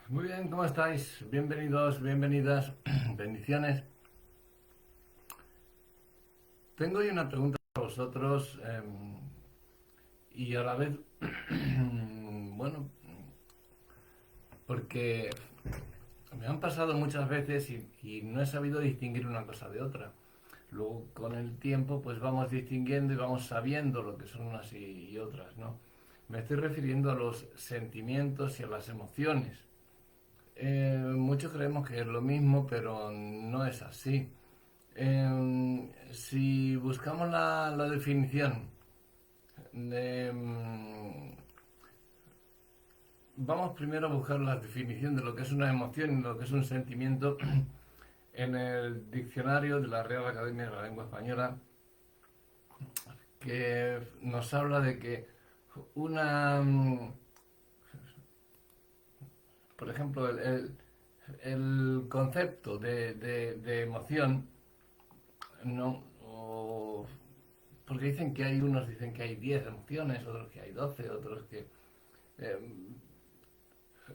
Muy bien, ¿cómo estáis? Bienvenidos, bienvenidas, bendiciones. Tengo hoy una pregunta para vosotros y a la vez, bueno, porque me han pasado muchas veces y no he sabido distinguir una cosa de otra. Luego, con el tiempo, pues vamos distinguiendo y vamos sabiendo lo que son unas y otras, ¿no? Me estoy refiriendo a los sentimientos y a las emociones. Muchos creemos que es lo mismo, pero no es así. Si buscamos la definición de, vamos primero a buscar la definición de lo que es una emoción y lo que es un sentimiento en el diccionario de la Real Academia de la Lengua Española, que nos habla de que una, por ejemplo, el concepto de emoción, no, porque dicen que hay unos dicen que hay 10 emociones, otros que hay 12, otros que... eh,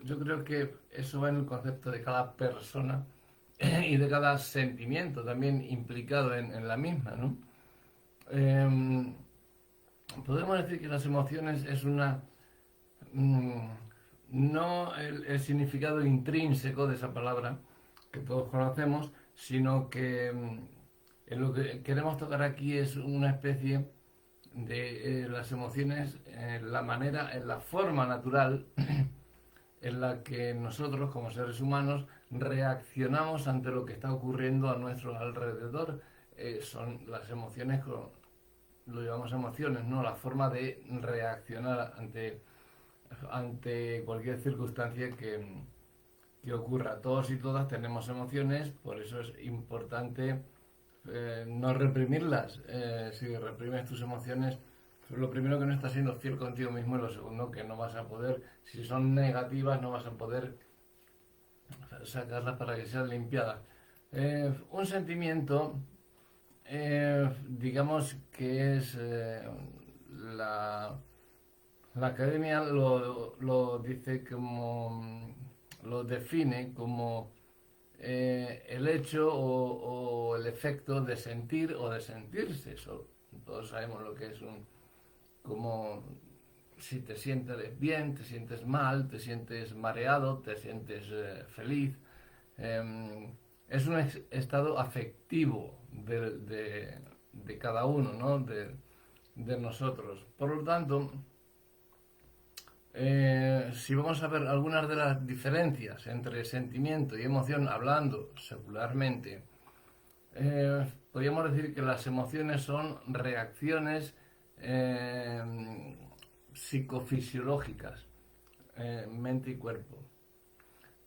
yo creo que eso va en el concepto de cada persona y de cada sentimiento también implicado en la misma, ¿no? Eh, Podemos decir que las emociones es una... mm, no el significado intrínseco de esa palabra que todos conocemos, sino que en lo que queremos tocar aquí es una especie de las emociones, la manera, en la forma natural en la que nosotros como seres humanos reaccionamos ante lo que está ocurriendo a nuestro alrededor. Son las emociones, lo llamamos emociones, ¿no? La forma de reaccionar ante cualquier circunstancia que ocurra. Todos y todas tenemos emociones, por eso es importante no reprimirlas. Si reprimes tus emociones, lo primero que no estás siendo fiel contigo mismo y lo segundo que no vas a poder, si son negativas, no vas a poder sacarlas para que sean limpiadas. Un sentimiento, digamos que es la academia lo dice como, lo define como el hecho o el efecto de sentir o de sentirse. Eso, todos sabemos lo que es como si te sientes bien, te sientes mal, te sientes mareado, te sientes feliz. Es un estado afectivo de cada uno, ¿no? De nosotros. Por lo tanto, si vamos a ver algunas de las diferencias entre sentimiento y emoción, hablando secularmente, podríamos decir que las emociones son reacciones eh, psicofisiológicas, mente y cuerpo,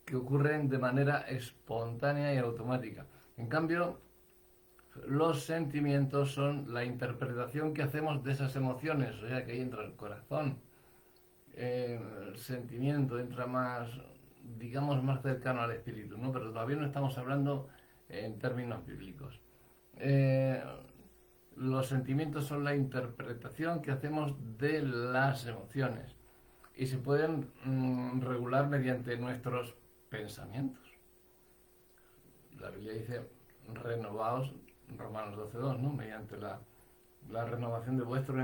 que ocurren de manera espontánea y automática. En cambio, los sentimientos son la interpretación que hacemos de esas emociones, o sea que ahí entra el corazón. El sentimiento entra más, digamos, más cercano al espíritu, ¿no? Pero todavía no estamos hablando en términos bíblicos. Eh, los sentimientos son la interpretación que hacemos de las emociones y se pueden regular mediante nuestros pensamientos. La Biblia dice renovaos, Romanos 12.2, ¿no? Mediante la renovación de vuestro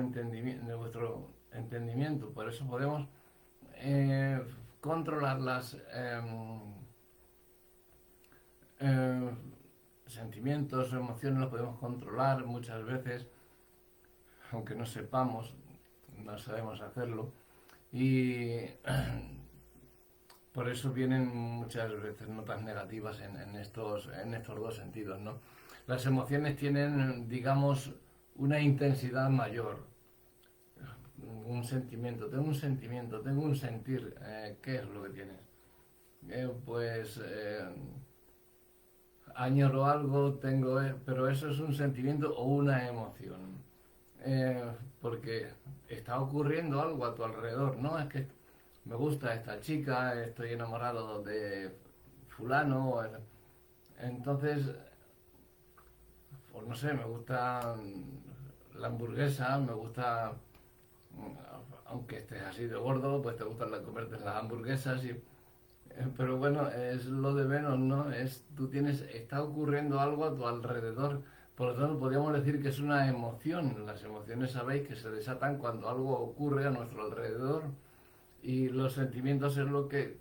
entendimiento. Por eso podemos eh, controlar las eh, sentimientos o emociones, los podemos controlar muchas veces, aunque no sepamos, no sabemos hacerlo. Y por eso vienen muchas veces notas negativas en estos dos sentidos, ¿no? Las emociones tienen, digamos, una intensidad mayor, un sentimiento, tengo un sentir. ¿Qué es lo que tienes? Pues añoro algo, tengo, pero eso es un sentimiento o una emoción. Porque está ocurriendo algo a tu alrededor, ¿no? Es que me gusta esta chica, estoy enamorado de fulano, entonces, pues no sé, me gusta la hamburguesa, me gusta, aunque estés así de gordo, pues te gustan comerte las hamburguesas y Pero bueno, es lo de menos, ¿no? Está ocurriendo algo a tu alrededor. Por lo tanto, podríamos decir que es una emoción. Las emociones sabéis que se desatan cuando algo ocurre a nuestro alrededor. Y los sentimientos es lo que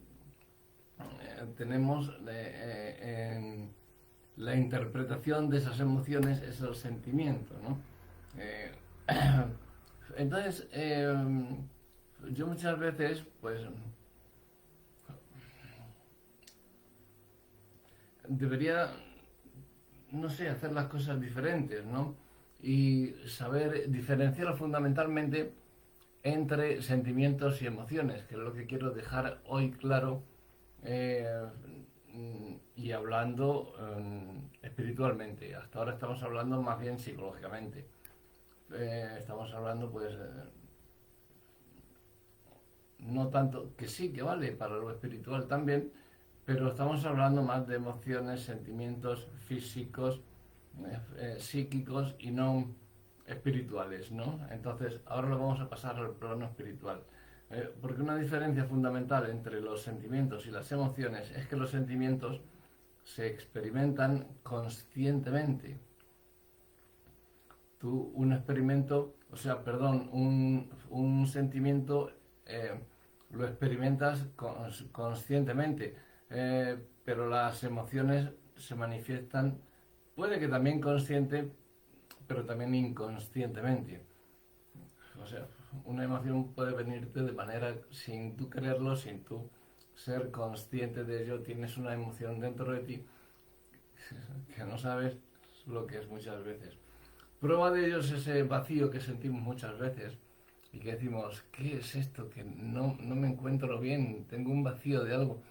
tenemos en la interpretación de esas emociones, es el sentimiento, ¿no? Eh, entonces, yo muchas veces, pues, debería, no sé, hacer las cosas diferentes, ¿no? Y saber diferenciar fundamentalmente entre sentimientos y emociones, que es lo que quiero dejar hoy claro eh, y hablando espiritualmente. Hasta ahora estamos hablando más bien psicológicamente. Estamos hablando, pues, no tanto, que sí, que vale para lo espiritual también, pero estamos hablando más de emociones, sentimientos físicos, psíquicos y no espirituales, ¿no? Entonces, ahora lo vamos a pasar al plano espiritual. Porque una diferencia fundamental entre los sentimientos y las emociones es que los sentimientos se experimentan conscientemente. Tú un experimento, o sea, perdón, un sentimiento lo experimentas conscientemente, pero las emociones se manifiestan, puede que también consciente, pero también inconscientemente. O sea, una emoción puede venirte de manera sin tú quererlo, sin tú ser consciente de ello. Tienes una emoción dentro de ti que no sabes lo que es muchas veces. Prueba de ello es ese vacío que sentimos muchas veces y que decimos, ¿qué es esto? Que no me encuentro bien, tengo un vacío de algo.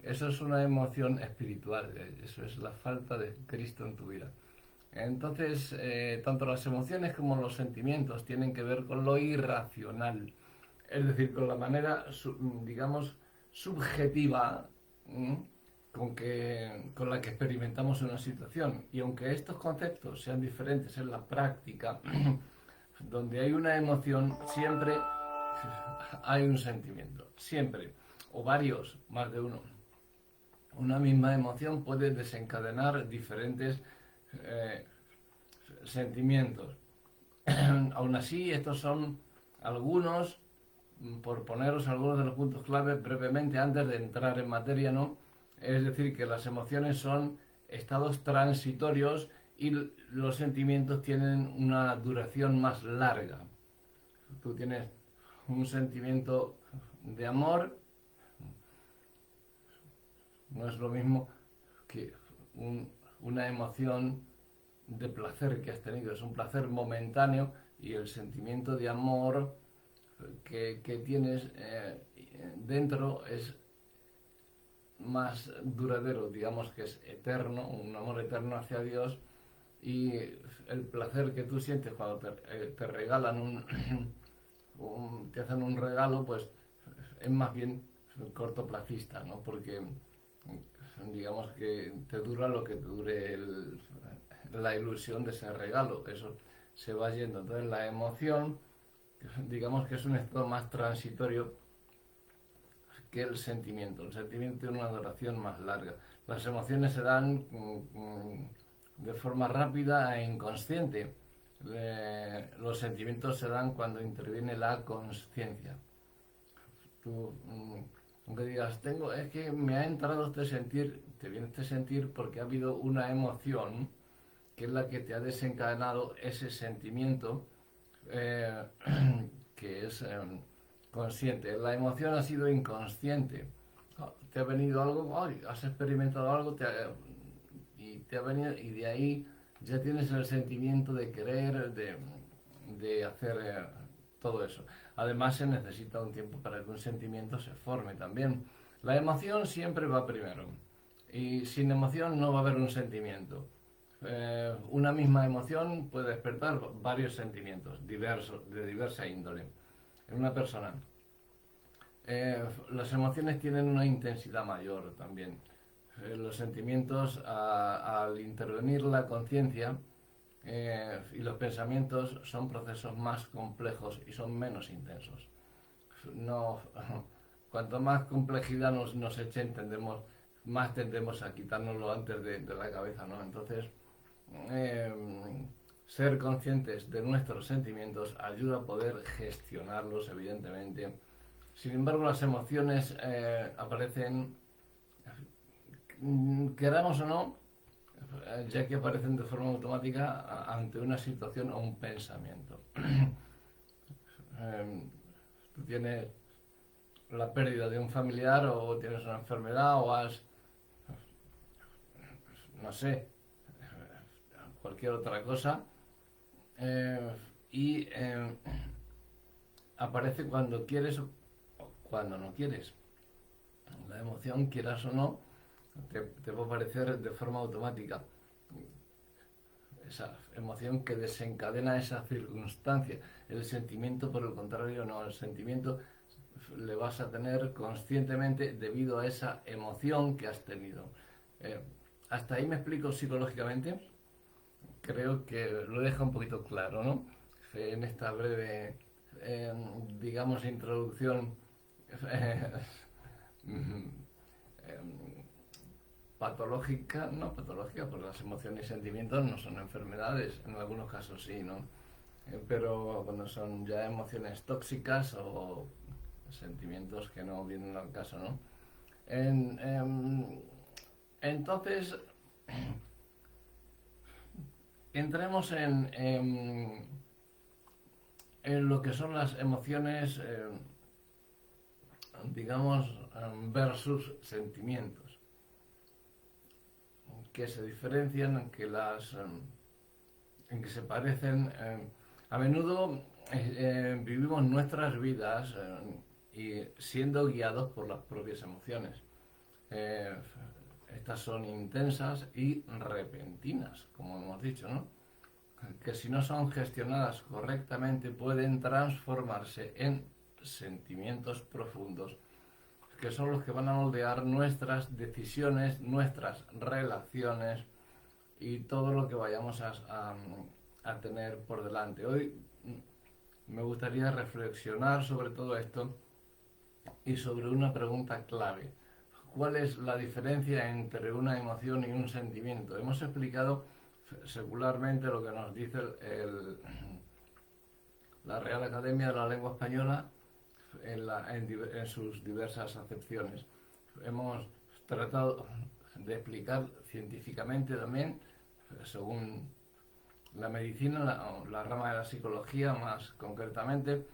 Eso es una emoción espiritual, eso es la falta de Cristo en tu vida. Entonces, tanto las emociones como los sentimientos tienen que ver con lo irracional, es decir, con la manera, digamos, subjetiva con la que experimentamos una situación. Y aunque estos conceptos sean diferentes en la práctica, donde hay una emoción, siempre hay un sentimiento, siempre, o varios, más de uno. Una misma emoción puede desencadenar diferentes eh, sentimientos. Aún así, estos son algunos, por poneros algunos de los puntos clave brevemente antes de entrar en materia, ¿no? Es decir, que las emociones son estados transitorios y los sentimientos tienen una duración más larga. Tú tienes un sentimiento de amor, no es lo mismo que una emoción de placer que has tenido, es un placer momentáneo y el sentimiento de amor que tienes dentro es más duradero, digamos que es eterno, un amor eterno hacia Dios y el placer que tú sientes cuando te regalan te hacen un regalo, pues es más bien cortoplacista, ¿no? Porque digamos que te dura lo que te dure la ilusión de ese regalo, eso se va yendo. Entonces la emoción, digamos que es un estado más transitorio que el sentimiento. El sentimiento tiene una duración más larga. Las emociones se dan de forma rápida e inconsciente. Los sentimientos se dan cuando interviene la conciencia. Tú, aunque digas, es que me ha entrado este sentir, te viene este sentir porque ha habido una emoción que es la que te ha desencadenado ese sentimiento eh, que es consciente. La emoción ha sido inconsciente. Te ha venido algo, ay, has experimentado algo y te ha venido, y de ahí ya tienes el sentimiento de querer, de hacer todo eso. Además se necesita un tiempo para que un sentimiento se forme también. La emoción siempre va primero y sin emoción no va a haber un sentimiento. Una misma emoción puede despertar varios sentimientos diversos, de diversa índole en una persona. Las emociones tienen una intensidad mayor también. Los sentimientos, al intervenir la conciencia y los pensamientos, son procesos más complejos y son menos intensos. No, cuanto más complejidad nos eche, más tendemos a quitárnoslo antes de la cabeza, ¿no? Entonces, eh, ser conscientes de nuestros sentimientos ayuda a poder gestionarlos, evidentemente. Sin embargo, las emociones aparecen, queramos o no, ya que aparecen de forma automática ante una situación o un pensamiento. Tú tienes la pérdida de un familiar o tienes una enfermedad o has, no sé, cualquier otra cosa, y aparece cuando quieres o cuando no quieres. La emoción, quieras o no, te va a aparecer de forma automática. Esa emoción que desencadena esa circunstancia. El sentimiento, por el contrario, no. El sentimiento le vas a tener conscientemente debido a esa emoción que has tenido. Hasta ahí me explico psicológicamente. Creo que lo deja un poquito claro, ¿no? En esta breve, digamos, introducción patológica, no patológica, porque las emociones y sentimientos no son enfermedades, en algunos casos sí, ¿no? Pero cuando son ya emociones tóxicas o sentimientos que no vienen al caso, ¿no? Entonces, entremos en lo que son las emociones, digamos, versus sentimientos, que se diferencian, en que se parecen. A menudo vivimos nuestras vidas y siendo guiados por las propias emociones. Estas son intensas y repentinas, como hemos dicho, ¿no? Que si no son gestionadas correctamente pueden transformarse en sentimientos profundos, que son los que van a moldear nuestras decisiones, nuestras relaciones y todo lo que vayamos a tener por delante. Hoy me gustaría reflexionar sobre todo esto y sobre una pregunta clave. ¿Cuál es la diferencia entre una emoción y un sentimiento? Hemos explicado secularmente lo que nos dice la Real Academia de la Lengua Española en sus diversas acepciones. Hemos tratado de explicar científicamente también, según la medicina, la rama de la psicología más concretamente,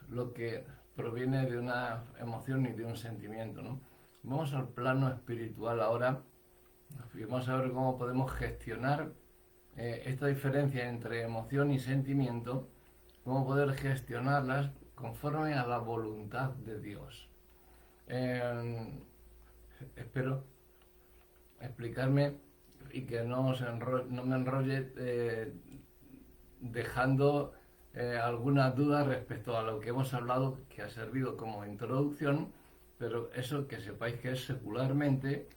lo que proviene de una emoción y de un sentimiento, ¿no? Vamos al plano espiritual ahora y vamos a ver cómo podemos gestionar esta diferencia entre emoción y sentimiento, cómo poder gestionarlas conforme a la voluntad de Dios. Espero explicarme y que no me enrolle dejando alguna duda respecto a lo que hemos hablado, que ha servido como introducción, pero eso que sepáis que es secularmente,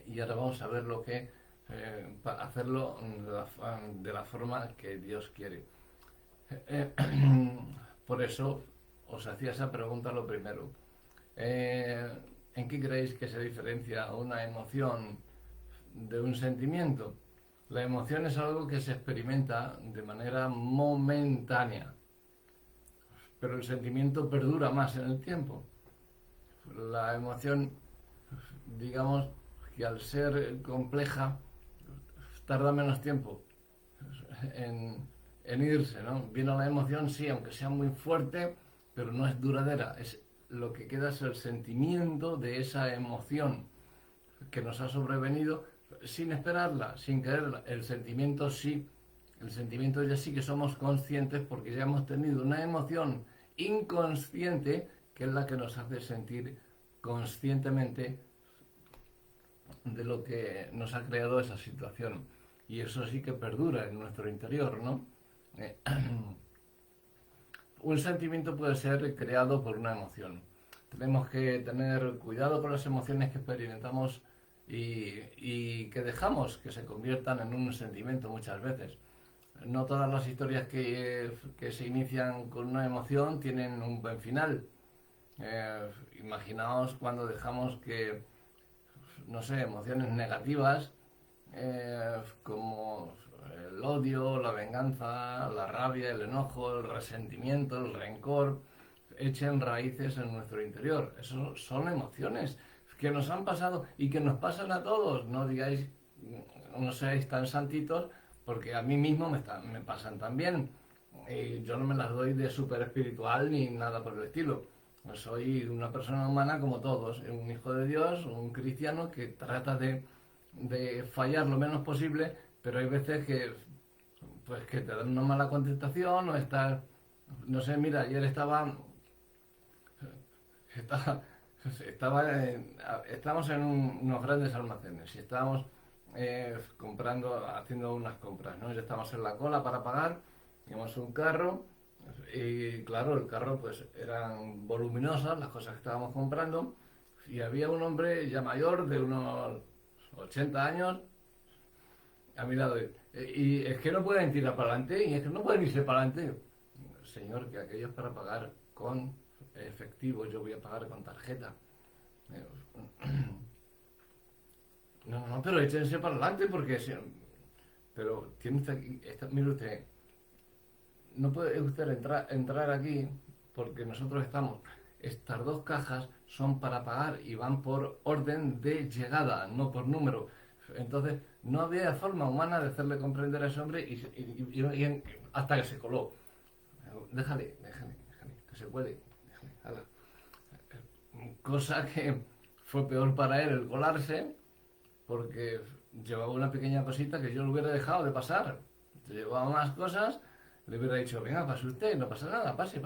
y ahora vamos a ver lo que hacerlo de la forma que Dios quiere. Por eso os hacía esa pregunta lo primero. ¿En qué creéis que se diferencia una emoción de un sentimiento? La emoción es algo que se experimenta de manera momentánea, pero el sentimiento perdura más en el tiempo. La emoción, digamos, que al ser compleja, tarda menos tiempo en irse, ¿no? Viene la emoción, sí, aunque sea muy fuerte, pero no es duradera. Lo que queda es el sentimiento de esa emoción que nos ha sobrevenido sin esperarla, sin quererla. El sentimiento sí, el sentimiento ya sí que somos conscientes porque ya hemos tenido una emoción inconsciente que es la que nos hace sentir conscientemente de lo que nos ha creado esa situación. Y eso sí que perdura en nuestro interior, ¿no? Un sentimiento puede ser creado por una emoción. Tenemos que tener cuidado con las emociones que experimentamos y que dejamos que se conviertan en un sentimiento muchas veces. No todas las historias que se inician con una emoción tienen un buen final. Imaginaos cuando dejamos que, no sé, emociones negativas, como el odio, la venganza, la rabia, el enojo, el resentimiento, el rencor, echen raíces en nuestro interior. Eso son emociones que nos han pasado y que nos pasan a todos. No digáis, no seáis tan santitos, porque a mí mismo me pasan también. Y yo no me las doy de súper espiritual ni nada por el estilo. Soy una persona humana como todos, un hijo de Dios, un cristiano que trata de fallar lo menos posible, pero hay veces que, pues, que te dan una mala contestación o estás, no sé, mira, ayer estaba, estábamos en unos grandes almacenes y estábamos haciendo unas compras, ¿no? Ya estábamos en la cola para pagar, íbamos un carro y claro, el carro pues eran voluminosas las cosas que estábamos comprando y había un hombre ya mayor de unos 80 años a mi lado y es que no pueden tirar para adelante y es que no pueden irse para adelante. Señor, que aquello es para pagar con efectivo, yo voy a pagar con tarjeta. No, no, pero échense para adelante porque pero tiene usted mire usted, no puede usted entrar aquí porque nosotros estas dos cajas son para pagar y van por orden de llegada, no por número. Entonces, no había forma humana de hacerle comprender a ese hombre hasta que se coló. Déjale, que se puede. Déjale, cosa que fue peor para él el colarse, porque llevaba una pequeña cosita que yo le hubiera dejado de pasar. Llevaba más cosas, le hubiera dicho, venga, pase usted, no pasa nada, pase.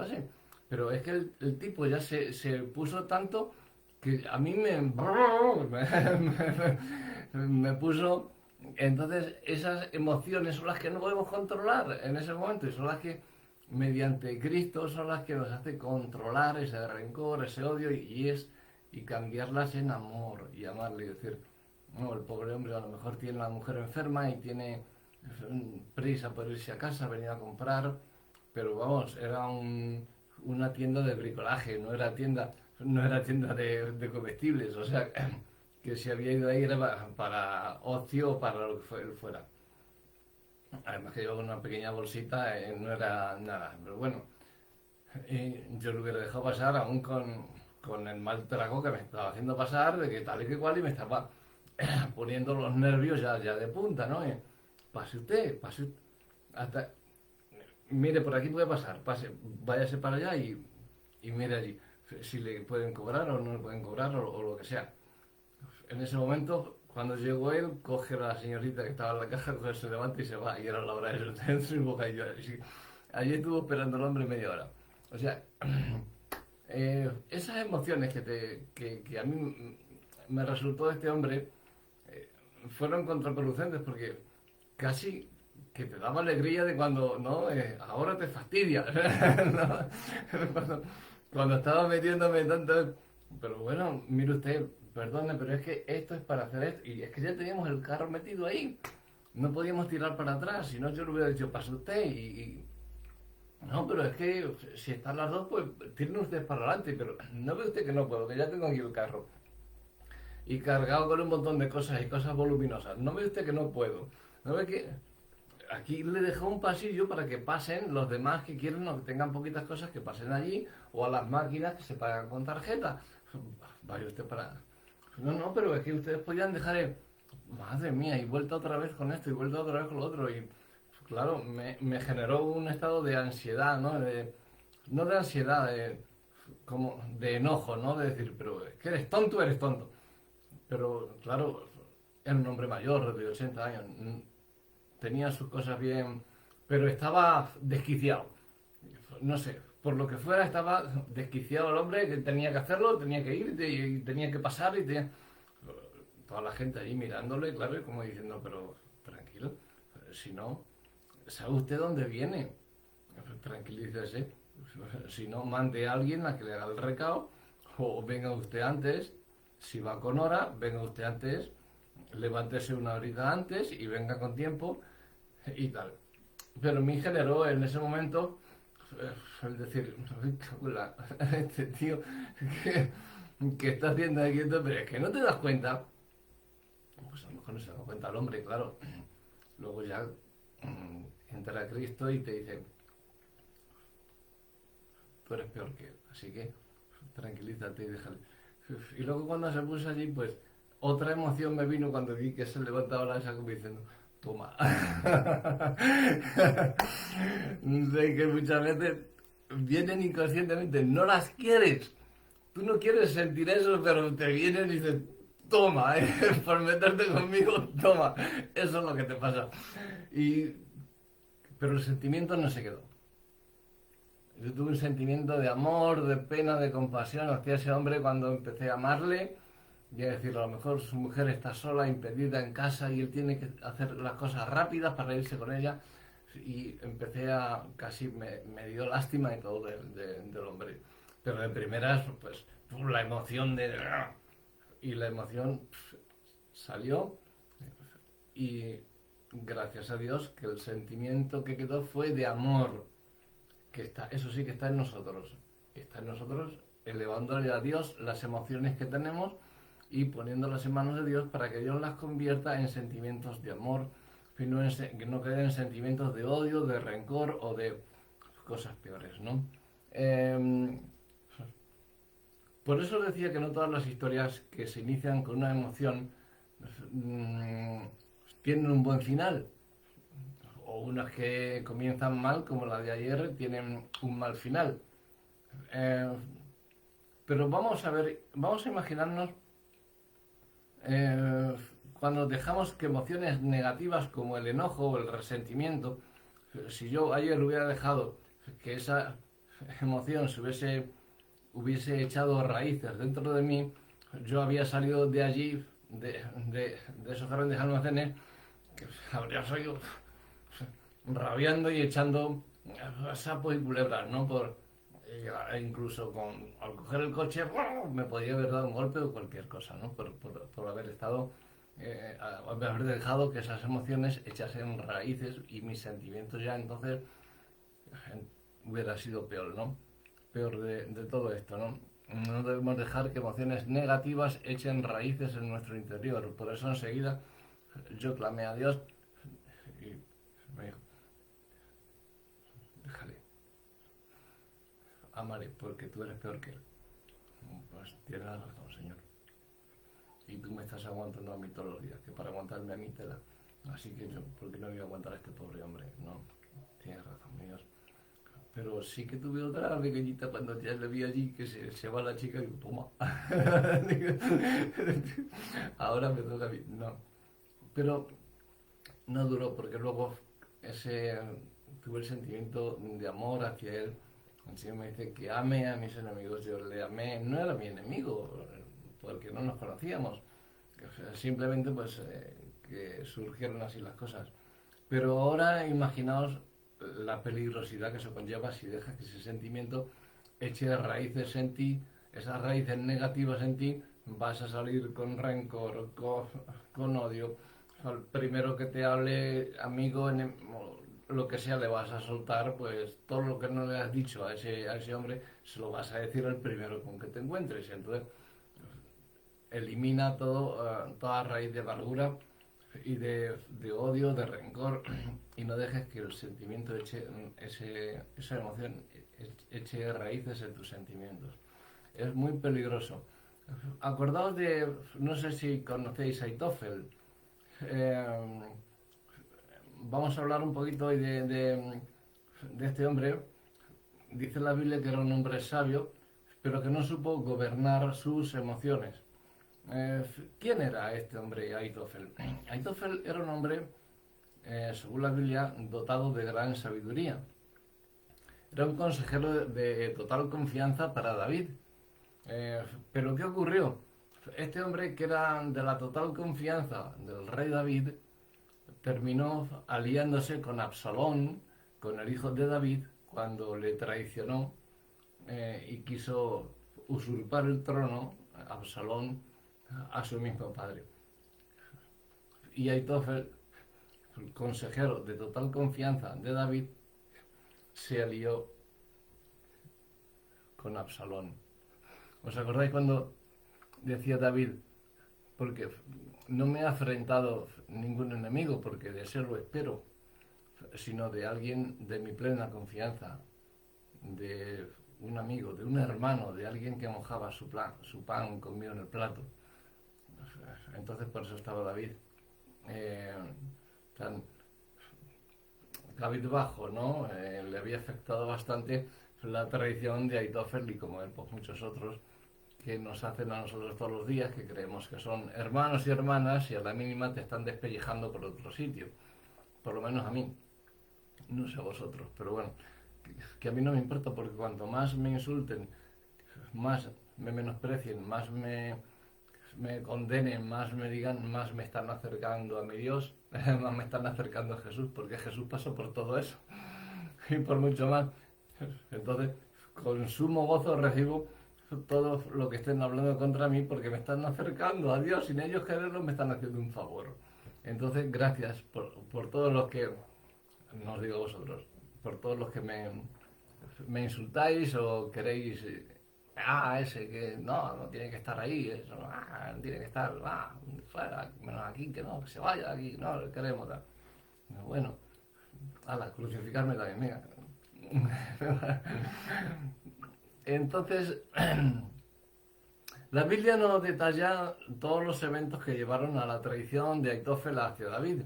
Pero es que el tipo ya se puso tanto que a mí me puso... Entonces esas emociones son las que no podemos controlar en ese momento y son las que mediante Cristo son las que nos hace controlar ese rencor, ese odio y cambiarlas en amor y amarle y decir, no, el pobre hombre a lo mejor tiene la mujer enferma y tiene prisa por irse a casa, venía a comprar, pero vamos, era una tienda de bricolaje, no era tienda de comestibles, o sea, que si había ido ahí era para ocio o para lo que fuera. Además que llevaba una pequeña bolsita, no era nada, pero bueno, yo lo hubiera dejado pasar aún con el mal trago que me estaba haciendo pasar, de que tal y que cual, y me estaba poniendo los nervios ya de punta, ¿no? Pase usted, hasta, mire, por aquí puede pasar, pase, váyase para allá y mire allí, si le pueden cobrar o no le pueden cobrar o lo que sea. En ese momento, cuando llegó él, coge a la señorita que estaba en la caja, se levanta y se va, y era la hora de en su bocadillo. Allí estuvo esperando el hombre media hora. O sea, esas emociones que a mí me resultó de este hombre fueron contraproducentes porque casi que te daba alegría de cuando, no, ahora te fastidia. ¿No? Cuando estaba metiéndome tanto... Pero bueno, mire usted, perdone, pero es que esto es para hacer esto. Y es que ya teníamos el carro metido ahí. No podíamos tirar para atrás, si no yo le hubiera dicho, pase usted no, pero es que si están las dos, pues tiren ustedes para adelante. Pero no ve usted que no puedo, que ya tengo aquí el carro. Y cargado con un montón de cosas y cosas voluminosas. No ve usted que no puedo. No ve que aquí le dejó un pasillo para que pasen los demás que quieren o que tengan poquitas cosas que pasen allí o a las máquinas que se pagan con tarjeta. Vaya usted para... No, pero es que ustedes podían dejar Madre mía, y vuelta otra vez con esto y vuelta otra vez con lo otro y claro, me generó un estado de ansiedad, ¿no? No de ansiedad, como de enojo, ¿no? De decir, pero es que eres tonto. Pero claro, era un hombre mayor de 80 años, tenía sus cosas bien, pero estaba desquiciado. No sé, por lo que fuera estaba desquiciado el hombre, que tenía que hacerlo, tenía que ir, y tenía que pasar, toda la gente ahí mirándole, claro, y como diciendo, pero tranquilo, si no, ¿sabe usted dónde viene? Tranquilícese, si no, mande a alguien a que le haga el recado, o venga usted antes, si va con hora, venga usted antes, levántese una horita antes y venga con tiempo y tal. Pero me generó en ese momento Es decir, este tío que, que está haciendo aquí esto, pero es que no te das cuenta. Pues a lo mejor no se da cuenta el hombre, claro. Luego ya entra Cristo y te dice, tú eres peor que él, así que tranquilízate y déjale. Y luego cuando se puso allí, pues otra emoción me vino cuando vi que se levantaba la esa como diciendo, toma. Sé que muchas veces vienen inconscientemente, no las quieres. Tú no quieres sentir eso, pero te vienen y dicen, toma, por meterte conmigo, toma. Eso es lo que te pasa. Y, pero el sentimiento no se quedó. Yo tuve un sentimiento de amor, de pena, de compasión hacia ese hombre cuando empecé a amarle y a decir, a lo mejor su mujer está sola, impedida en casa y él tiene que hacer las cosas rápidas para irse con ella. Y empecé a, casi me dio lástima y todo del hombre. Pero de primeras, pues, la emoción de... Y la emoción salió y gracias a Dios que el sentimiento que quedó fue de amor, que está, eso sí que está en nosotros. Está en nosotros elevándole a Dios las emociones que tenemos y poniéndolas en manos de Dios para que Dios las convierta en sentimientos de amor, que no queden en sentimientos de odio, de rencor o de cosas peores, ¿no? Por eso decía que no todas las historias que se inician con una emoción mmm, tienen un buen final, o unas que comienzan mal, como la de ayer, tienen un mal final. Eh, pero vamos a ver, vamos a imaginarnos eh, cuando dejamos que emociones negativas como el enojo o el resentimiento, si yo ayer hubiera dejado que esa emoción hubiese echado raíces dentro de mí, yo había salido de allí, de esos grandes almacenes, que habría salido rabiando y echando sapos y culebras, ¿no? Incluso al coger el coche me podía haber dado un golpe o cualquier cosa, ¿no? Por haber estado, haber dejado que esas emociones echasen raíces y mis sentimientos ya entonces hubiera sido peor, ¿no? Peor de todo esto, ¿no? No debemos dejar que emociones negativas echen raíces en nuestro interior. Por eso enseguida yo clamé a Dios y me dijo, déjale, amaré porque tú eres peor que él. Pues tienes razón, Señor. Y tú me estás aguantando a mí todos los días, que para aguantarme a mí te da. Así que yo, ¿por qué no voy a aguantar a este pobre hombre? No, tienes razón, mi Dios. Pero sí que tuve otra pequeñita cuando ya le vi allí que se va la chica y digo, toma. Ahora me toca a mí. No. Pero no duró porque luego ese tuve el sentimiento de amor hacia él. El Señor me dice que ame a mis enemigos. Yo le amé, no era mi enemigo, porque no nos conocíamos. O sea, simplemente pues que surgieron así las cosas. Pero ahora imaginaos la peligrosidad que eso conlleva si dejas que ese sentimiento eche raíces en ti, esas raíces negativas en ti, vas a salir con rencor, con odio. Al primero que te hable, amigo, lo que sea, le vas a soltar, pues todo lo que no le has dicho a ese hombre, se lo vas a decir al primero con que te encuentres. Entonces, elimina toda raíz de amargura y de odio, de rencor, y no dejes que el sentimiento esa emoción eche raíces en tus sentimientos. Es muy peligroso. Acordaos no sé si conocéis a Aitofel. Eh, Vamos a hablar un poquito hoy de este hombre. Dice la Biblia que era un hombre sabio, pero que no supo gobernar sus emociones. ¿Quién era este hombre, Aitofel? Aitofel era un hombre, según la Biblia, dotado de gran sabiduría. Era un consejero de total confianza para David. Pero ¿qué ocurrió? Este hombre, que era de la total confianza del rey David, terminó aliándose con Absalón, con el hijo de David, cuando le traicionó y quiso usurpar el trono, Absalón, a su mismo padre. Y Aitofel, el consejero de total confianza de David, se alió con Absalón. ¿Os acordáis cuando decía David, porque no me ha afrentado ningún enemigo, porque de ser lo espero, sino de alguien de mi plena confianza, de un amigo, de un hermano, de alguien que mojaba su pan conmigo en el plato? Entonces por eso estaba David tan cabizbajo, ¿no? Le había afectado bastante la traición de Aitofel y como él, pues muchos otros que nos hacen a nosotros todos los días, que creemos que son hermanos y hermanas y a la mínima te están despellejando por otro sitio. Por lo menos a mí. No sé a vosotros, pero bueno, que a mí no me importa porque cuanto más me insulten, más me menosprecien, más me condenen, más me digan, más me están acercando a mi Dios, más me están acercando a Jesús, porque Jesús pasó por todo eso y por mucho más. Entonces, con sumo gozo recibo todo lo que estén hablando contra mí porque me están acercando a Dios, sin ellos quererlo me están haciendo un favor. Entonces, gracias por todos los que, no os digo vosotros, por todos los que me insultáis o queréis, ese que no tiene que estar ahí, eso, no tiene que estar, fuera, menos aquí, que no, que se vaya de aquí, no, lo queremos dar. Bueno, crucificarme también, venga. Entonces, la Biblia nos detalla todos los eventos que llevaron a la traición de Aitofel hacia David,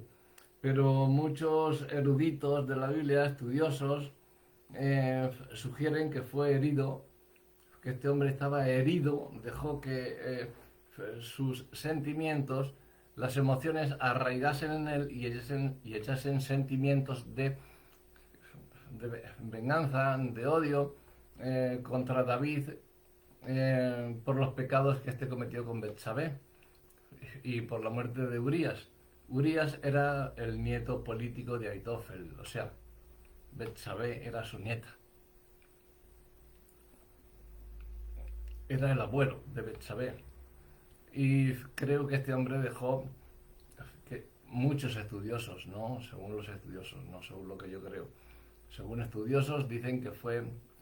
pero muchos eruditos de la Biblia, estudiosos, sugieren que fue herido, que este hombre estaba herido, dejó que sus sentimientos, las emociones arraigasen en él y echasen sentimientos de venganza, de odio contra David por los pecados que éste cometió con Betsabé y por la muerte de Urías. Urías era el nieto político de Aitofel, o sea, Betsabé era su nieta. Era el abuelo de Betsabé. Y creo que este hombre dejó que muchos estudiosos, ¿no? Según los estudiosos, no según lo que yo creo. Según estudiosos dicen que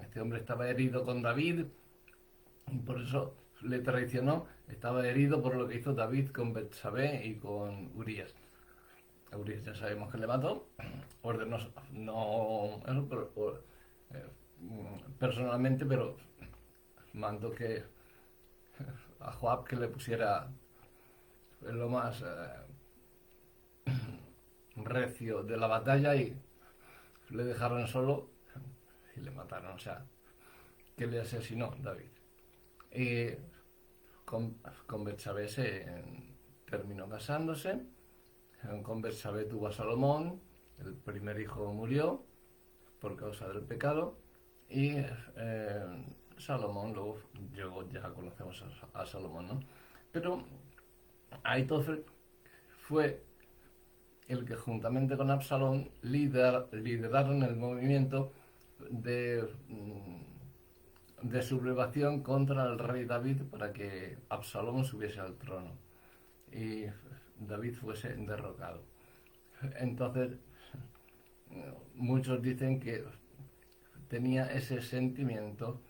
este hombre estaba herido con David y por eso le traicionó. Estaba herido por lo que hizo David con Betsabé y con Urías. A Urías ya sabemos que le mató. Ordenó, no personalmente, pero mandó que a Joab que le pusiera en lo más recio de la batalla y le dejaron solo y le mataron, o sea, que le asesinó David. Y con Betsabé terminó casándose, con Betsabé tuvo a Salomón, el primer hijo murió por causa del pecado y Salomón, luego ya conocemos a Salomón, ¿no? Pero Aitofel fue el que juntamente con Absalón lideraron el movimiento de sublevación contra el rey David para que Absalón subiese al trono y David fuese derrocado. Entonces, muchos dicen que tenía ese sentimiento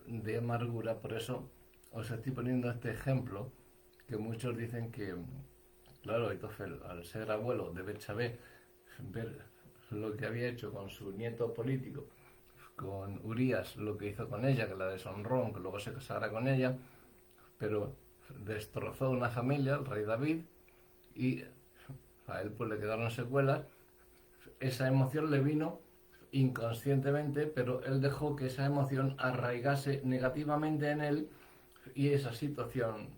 de amargura, por eso os estoy poniendo este ejemplo, que muchos dicen que, claro, Aitofel, al ser abuelo de Betsabé, ver lo que había hecho con su nieto político, con Urías, lo que hizo con ella, que la deshonró, aunque luego se casara con ella, pero destrozó una familia, el rey David, y a él pues le quedaron secuelas. Esa emoción le vino inconscientemente, pero él dejó que esa emoción arraigase negativamente en él y esa situación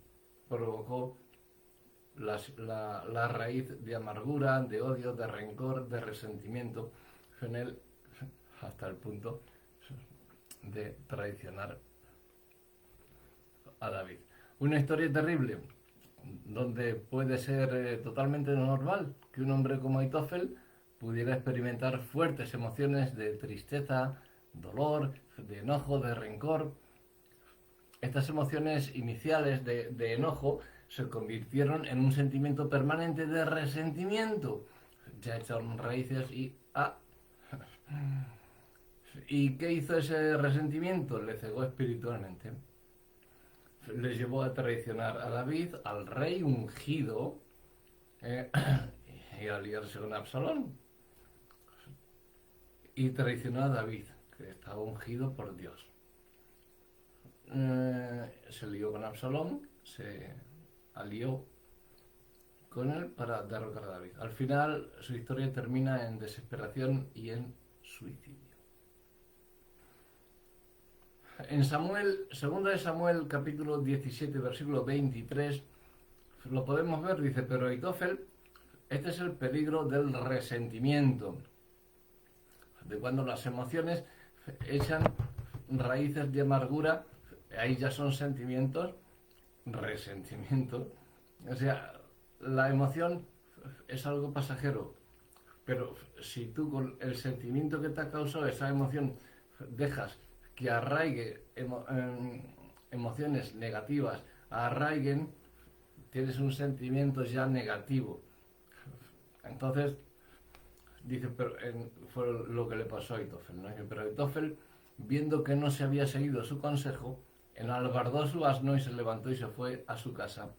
provocó la raíz de amargura, de odio, de rencor, de resentimiento en él hasta el punto de traicionar a David. Una historia terrible donde puede ser totalmente normal que un hombre como Aitofel pudiera experimentar fuertes emociones de tristeza, dolor, de enojo, de rencor. Estas emociones iniciales de enojo se convirtieron en un sentimiento permanente de resentimiento. Ya echaron raíces y ¿Y qué hizo ese resentimiento? Le cegó espiritualmente. Le llevó a traicionar a David, al rey ungido, eh, y a aliarse con Absalón. Y traicionó a David, que estaba ungido por Dios. Se lió con Absalón, se alió con él para derrocar a David. Al final su historia termina en desesperación y en suicidio. En Samuel, 2 capítulo 17, versículo 23, lo podemos ver, dice, pero Aitofel, este es el peligro del resentimiento, de cuando las emociones echan raíces de amargura, ahí ya son sentimientos, resentimientos, o sea, la emoción es algo pasajero, pero si tú con el sentimiento que te ha causado esa emoción dejas que arraigue emociones negativas, arraiguen, tienes un sentimiento ya negativo. Entonces, dice, pero fue lo que le pasó a Aitofel, ¿no? Pero Aitofel, viendo que no se había seguido su consejo, enalbardó su asno y se levantó y se fue a su casa,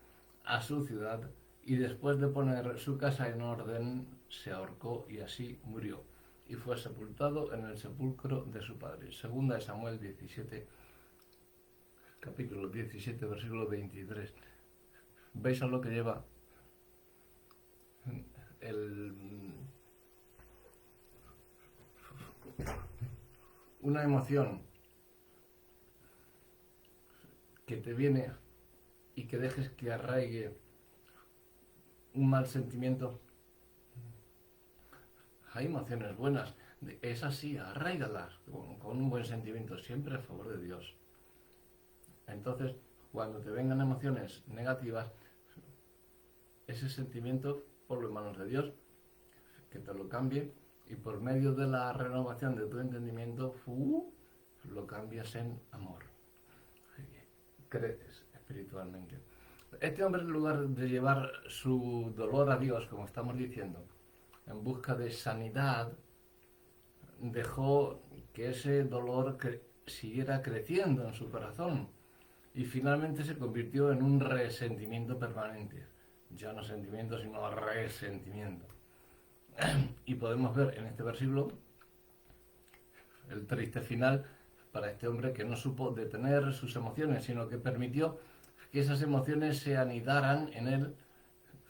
a su ciudad, y después de poner su casa en orden, se ahorcó y así murió. Y fue sepultado en el sepulcro de su padre. Segunda de Samuel 17, capítulo 17, versículo 23. ¿Veis a lo que lleva el, una emoción que te viene y que dejes que arraigue un mal sentimiento? Hay emociones buenas, esas sí, arraigalas con un buen sentimiento, siempre a favor de Dios. Entonces, cuando te vengan emociones negativas, ese sentimiento, ponlo en manos de Dios, que te lo cambie, y por medio de la renovación de tu entendimiento, lo cambias en amor. Creces espiritualmente. Este hombre, en lugar de llevar su dolor a Dios, como estamos diciendo, en busca de sanidad, dejó que ese dolor siguiera creciendo en su corazón y finalmente se convirtió en un resentimiento permanente. Ya no sentimiento, sino resentimiento. Y podemos ver en este versículo el triste final para este hombre que no supo detener sus emociones, sino que permitió que esas emociones se anidaran en él,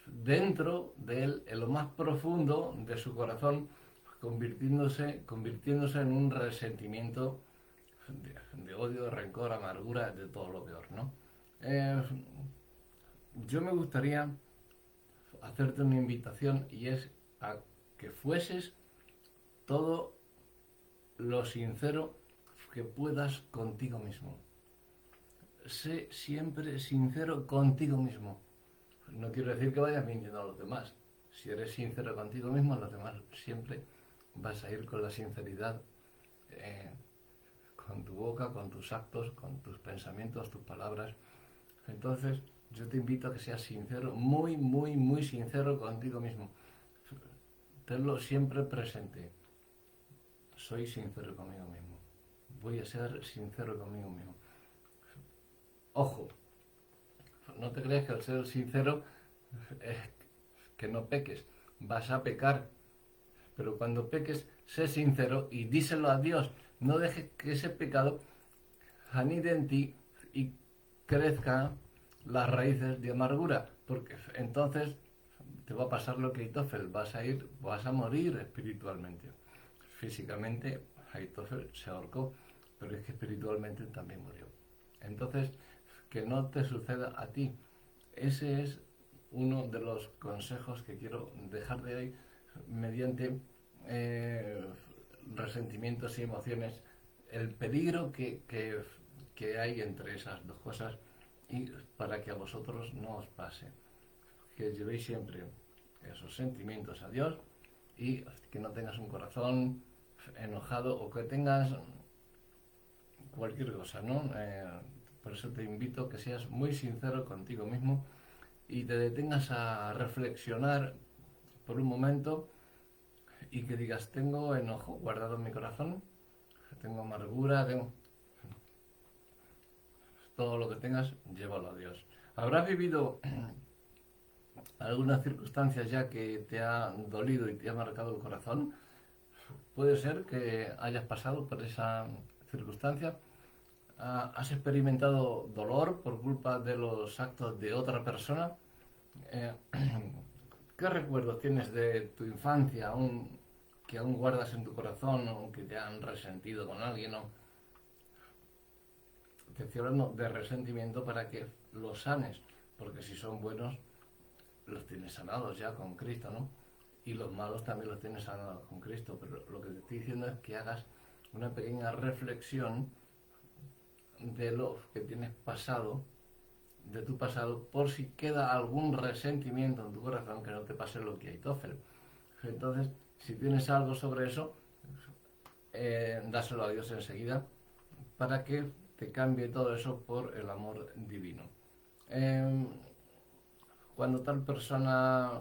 dentro de él, en lo más profundo de su corazón, convirtiéndose en un resentimiento de odio, de rencor, amargura, de todo lo peor, ¿no? Yo me gustaría hacerte una invitación y es a que fueses todo lo sincero que puedas contigo mismo. Sé siempre sincero contigo mismo. No quiero decir que vayas mintiendo a los demás. Si eres sincero contigo mismo, a los demás siempre vas a ir con la sinceridad, con tu boca, con tus actos, con tus pensamientos, tus palabras. Entonces, yo te invito a que seas sincero, muy, muy, muy sincero contigo mismo. Tenlo siempre presente. Soy sincero conmigo mismo. Voy a ser sincero conmigo mismo. Ojo, no te creas que al ser sincero es que no peques. Vas a pecar. Pero cuando peques, sé sincero y díselo a Dios. No dejes que ese pecado anide en ti y crezca las raíces de amargura. Porque entonces te va a pasar lo que Aitofel. Vas a morir espiritualmente. Físicamente, Aitofel se ahorcó, pero es que espiritualmente también murió. Entonces, que no te suceda a ti. Ese es uno de los consejos que quiero dejar de hoy mediante resentimientos y emociones, el peligro que hay entre esas dos cosas y para que a vosotros no os pase. Que llevéis siempre esos sentimientos a Dios y que no tengas un corazón enojado o que tengas cualquier cosa, ¿no? Por eso te invito a que seas muy sincero contigo mismo y te detengas a reflexionar por un momento y que digas, tengo enojo guardado en mi corazón, tengo amargura, tengo... Todo lo que tengas, llévalo a Dios. ¿Habrás vivido algunas circunstancias ya que te ha dolido y te ha marcado el corazón? Puede ser que hayas pasado por esa circunstancia. ¿Has experimentado dolor por culpa de los actos de otra persona? Eh, ¿Qué recuerdos tienes de tu infancia que aún guardas en tu corazón o que te han resentido con alguien? ¿No? Te estoy hablando de resentimiento para que los sanes, porque si son buenos, los tienes sanados ya con Cristo, ¿no? Y los malos también los tienes sanados con Cristo, pero lo que te estoy diciendo es que hagas una pequeña reflexión de lo que tienes pasado, de tu pasado, por si queda algún resentimiento en tu corazón, que no te pase lo que hay Aitofel. Entonces, si tienes algo sobre eso, dáselo a Dios enseguida para que te cambie todo eso por el amor divino. Cuando tal persona,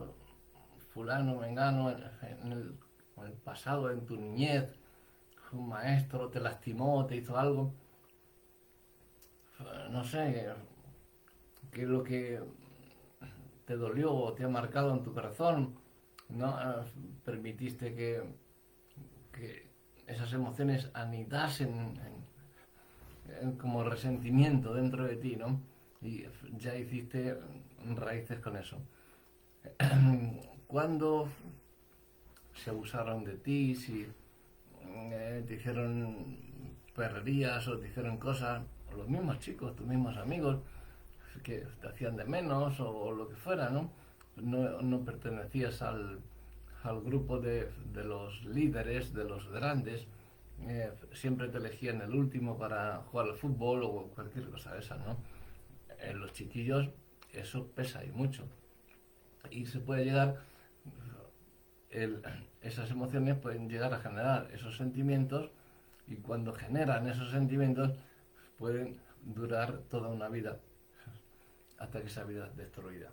fulano, mengano, en el pasado, en tu niñez, un maestro te lastimó, te hizo algo, no sé, qué es lo que te dolió o te ha marcado en tu corazón, ¿no? Permitiste que esas emociones anidasen como resentimiento dentro de ti, ¿no? Y ya hiciste raíces con eso. Cuando se abusaron de ti, si te hicieron perrerías o te hicieron cosas, o los mismos chicos, tus mismos amigos, que te hacían de menos o lo que fuera, ¿no? No pertenecías al grupo de los líderes, de los grandes, siempre te elegían el último para jugar al fútbol o cualquier cosa de esa, ¿no? En los chiquillos eso pesa y mucho. Y se puede llegar, esas emociones pueden llegar a generar esos sentimientos y cuando generan esos sentimientos pueden durar toda una vida hasta que esa vida es destruida.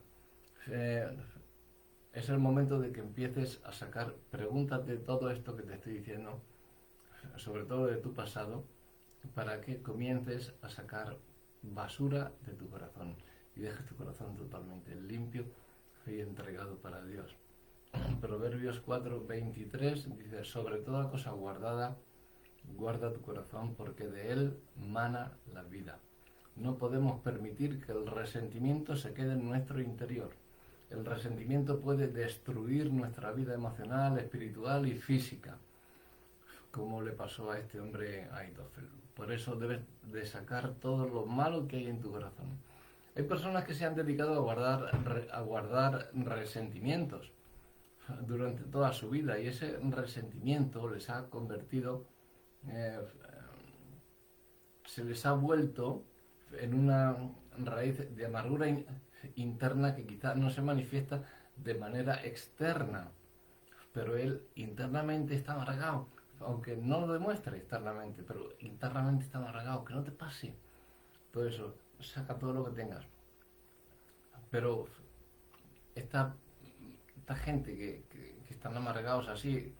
Es el momento de que empieces a sacar preguntas de todo esto que te estoy diciendo, sobre todo de tu pasado, para que comiences a sacar basura de tu corazón y dejes tu corazón totalmente limpio y entregado para Dios. Proverbios 4:23 dice: sobre toda cosa guardada, guarda tu corazón, porque de él mana la vida. No podemos permitir que el resentimiento se quede en nuestro interior. El resentimiento puede destruir nuestra vida emocional, espiritual y física, como le pasó a este hombre Aitofel. Por eso debes de sacar todo lo malo que hay en tu corazón. Hay personas que se han dedicado a guardar resentimientos durante toda su vida y ese resentimiento les ha convertido, se les ha vuelto en una raíz de amargura interna que quizás no se manifiesta de manera externa, pero él internamente está amargado, aunque no lo demuestre externamente, pero internamente está amargado, que no te pase todo eso, saca todo lo que tengas. Pero esta gente que están amargados así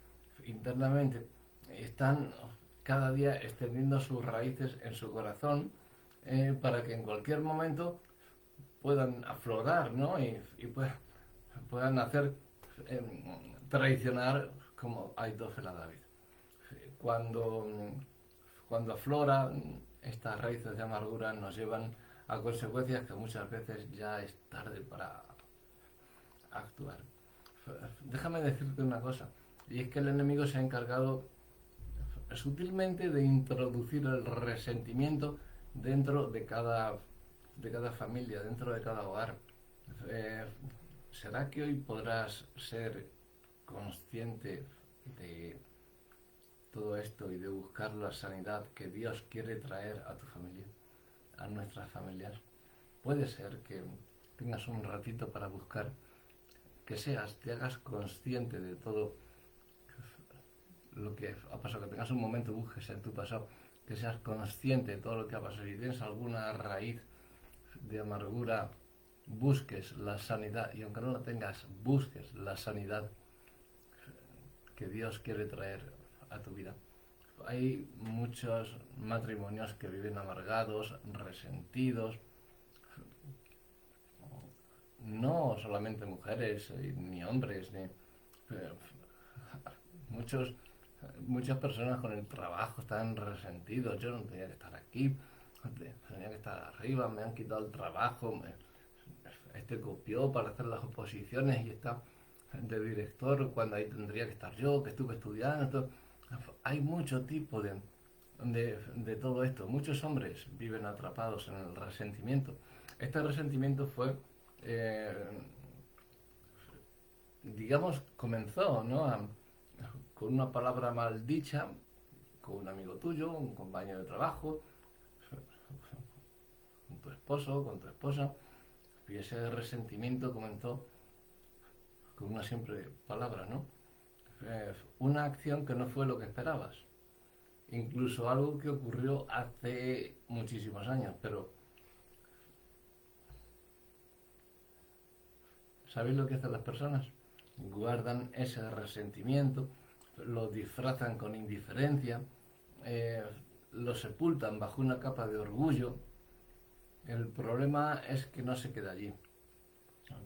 internamente, están cada día extendiendo sus raíces en su corazón, para que en cualquier momento puedan aflorar, ¿no? Y puedan hacer, traicionar como Aitofel a David. Cuando afloran estas raíces de amargura, nos llevan a consecuencias que muchas veces ya es tarde para actuar. Déjame decirte una cosa, y es que el enemigo se ha encargado sutilmente de introducir el resentimiento dentro de cada familia, dentro de cada hogar. ¿Será que hoy podrás ser consciente de todo esto y de buscar la sanidad que Dios quiere traer a tu familia, a nuestras familias? Puede ser que tengas un ratito para buscar, que te hagas consciente de todo lo que ha pasado, que tengas un momento, busques en tu pasado, que seas consciente de todo lo que ha pasado. Si tienes alguna raíz de amargura, busques la sanidad, y aunque no la tengas, busques la sanidad que Dios quiere traer a tu vida, hay muchos matrimonios que viven amargados, resentidos, no solamente mujeres ni hombres, eh, muchos, muchas personas con el trabajo están resentidos. Yo no tenía que estar aquí, tenía que estar arriba, me han quitado el trabajo, este copió para hacer las oposiciones y está de director cuando ahí tendría que estar yo, que estuve estudiando. Hay mucho tipo de todo esto. Muchos hombres viven atrapados en el resentimiento. Este resentimiento fue, eh, digamos, comenzó, ¿no? Con una palabra mal dicha, con un amigo tuyo, un compañero de trabajo, con tu esposo, con tu esposa, y ese resentimiento comenzó con una simple palabra, ¿no? Una acción que no fue lo que esperabas, incluso algo que ocurrió hace muchísimos años, pero ¿sabéis lo que hacen las personas? Guardan ese resentimiento, lo disfrazan con indiferencia, eh, lo sepultan bajo una capa de orgullo. El problema es que no se queda allí,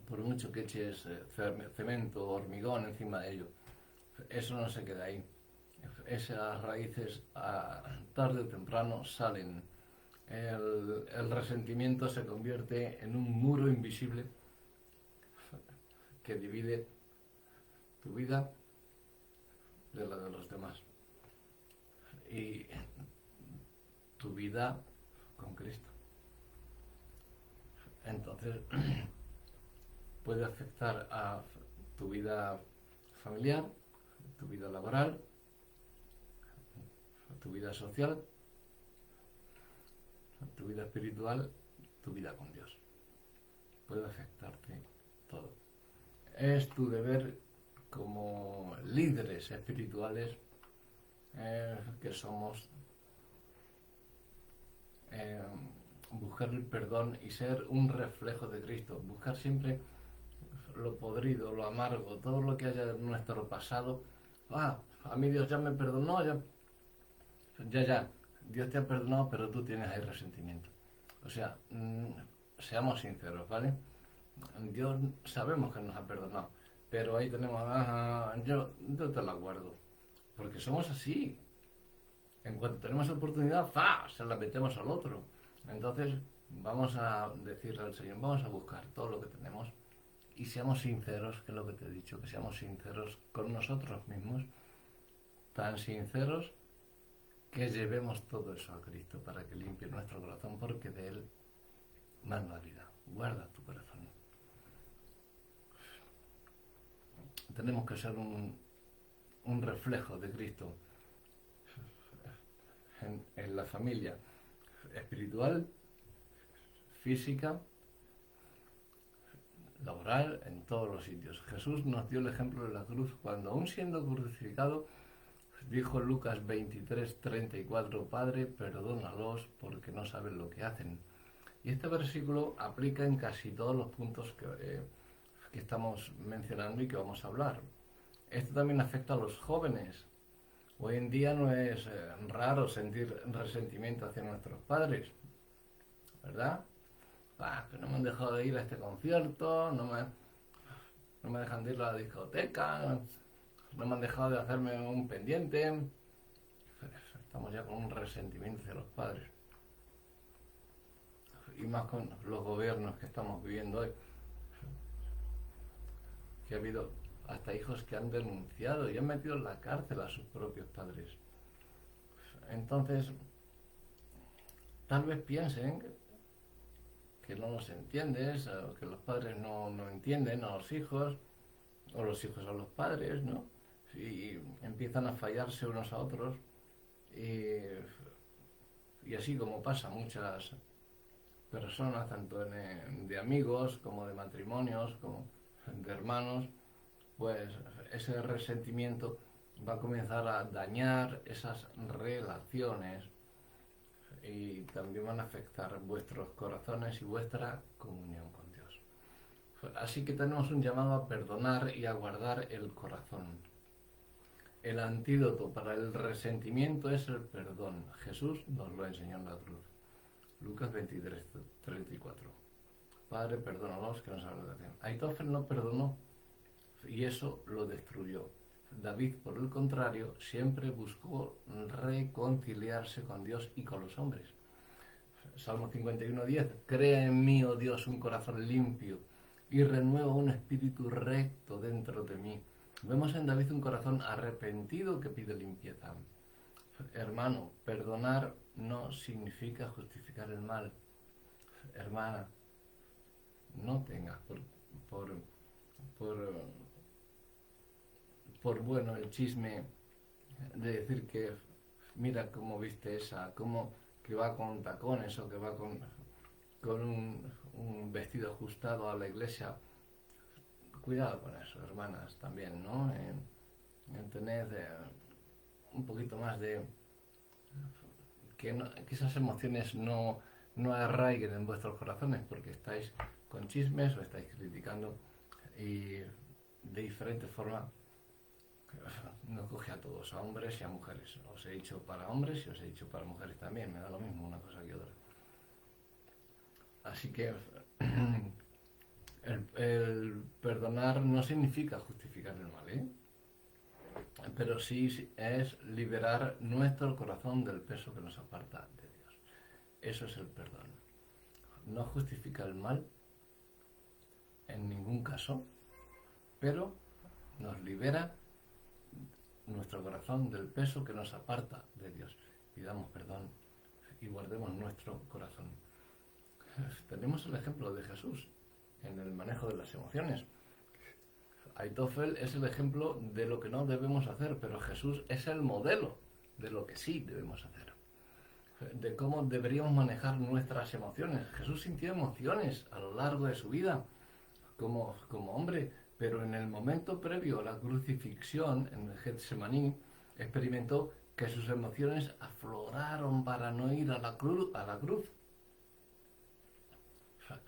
por mucho que eches cemento o hormigón encima de ello. Eso no se queda ahí. Esas raíces tarde o temprano salen. El resentimiento se convierte en un muro invisible que divide tu vida de la de los demás. Y tu vida con Cristo. Entonces puede afectar a tu vida familiar, tu vida laboral, tu vida social, tu vida espiritual, tu vida con Dios. Puede afectarte todo. Es tu deber como líderes espirituales que somos, buscar el perdón y ser un reflejo de Cristo. Buscar siempre lo podrido, lo amargo, todo lo que haya en nuestro pasado. A mí Dios ya me perdonó, ya, Dios te ha perdonado, pero tú tienes ahí resentimiento. O sea, seamos sinceros, ¿vale? Dios sabemos que nos ha perdonado, pero ahí tenemos, yo te la guardo, porque somos así. En cuanto tenemos oportunidad, se la metemos al otro. Entonces, vamos a decirle al Señor, vamos a buscar todo lo que tenemos y seamos sinceros, que es lo que te he dicho, que seamos sinceros con nosotros mismos, tan sinceros que llevemos todo eso a Cristo para que limpie nuestro corazón, porque de Él manda la vida. Guarda tu corazón. Tenemos que ser un reflejo de Cristo en la familia espiritual, física, laboral, en todos los sitios. Jesús nos dio el ejemplo de la cruz cuando, aún siendo crucificado, dijo Lucas 23:34, Padre, perdónalos porque no saben lo que hacen. Y este versículo aplica en casi todos los puntos que estamos mencionando y que vamos a hablar. Esto también afecta a los jóvenes. Hoy en día no es raro sentir resentimiento hacia nuestros padres, ¿verdad? Que no me han dejado de ir a este concierto, no me dejan de ir a la discoteca, no me han dejado de hacerme un pendiente. Estamos ya con un resentimiento hacia los padres. Y más con los gobiernos que estamos viviendo hoy. Que ha habido hasta hijos que han denunciado y han metido en la cárcel a sus propios padres. Entonces, tal vez piensen que no los entiendes, o que los padres no entienden a los hijos, o los hijos a los padres, ¿no? Y empiezan a fallarse unos a otros, y así como pasa muchas personas, tanto de amigos como de matrimonios, como de hermanos, pues ese resentimiento va a comenzar a dañar esas relaciones y también van a afectar vuestros corazones y vuestra comunión con Dios. Así que tenemos un llamado a perdonar y a guardar el corazón. el antídoto para el resentimiento es el perdón. Jesús nos lo enseñó en la cruz. Lucas 23, 34. Padre, perdónanos que nos hagan daño. Aitofel no perdonó y eso lo destruyó. David, por el contrario, siempre buscó reconciliarse con Dios y con los hombres. Salmo 51:10. Crea en mí, oh Dios, un corazón limpio y renueva un espíritu recto dentro de mí. Vemos en David un corazón arrepentido que pide limpieza. Hermano, perdonar no significa justificar el mal. Hermana, no tengas por, por, por bueno el chisme de decir que mira cómo viste esa, cómo que va con tacones o que va con un vestido ajustado a la iglesia. Cuidado con eso, hermanas, también, ¿no? En tener un poquito más de... que esas emociones no arraiguen en vuestros corazones porque estáis con chismes o estáis criticando y de diferente forma no coge a todos, a hombres y a mujeres. Os he dicho para hombres y os he dicho para mujeres también, me da lo mismo una cosa que otra. Así que el perdonar no significa justificar el mal, ¿eh? Pero sí es liberar nuestro corazón del peso que nos aparta de Dios. Eso es el perdón. No justifica el mal en ningún caso, pero nos libera nuestro corazón del peso que nos aparta de Dios. Pidamos perdón y guardemos nuestro corazón. Tenemos el ejemplo de Jesús en el manejo de las emociones. Aitofel es el ejemplo de lo que no debemos hacer, pero Jesús es el modelo de lo que sí debemos hacer, de cómo deberíamos manejar nuestras emociones. Jesús sintió emociones a lo largo de su vida como hombre, pero en el momento previo a la crucifixión, en el Getsemaní, experimentó que sus emociones afloraron para no ir a la cruz.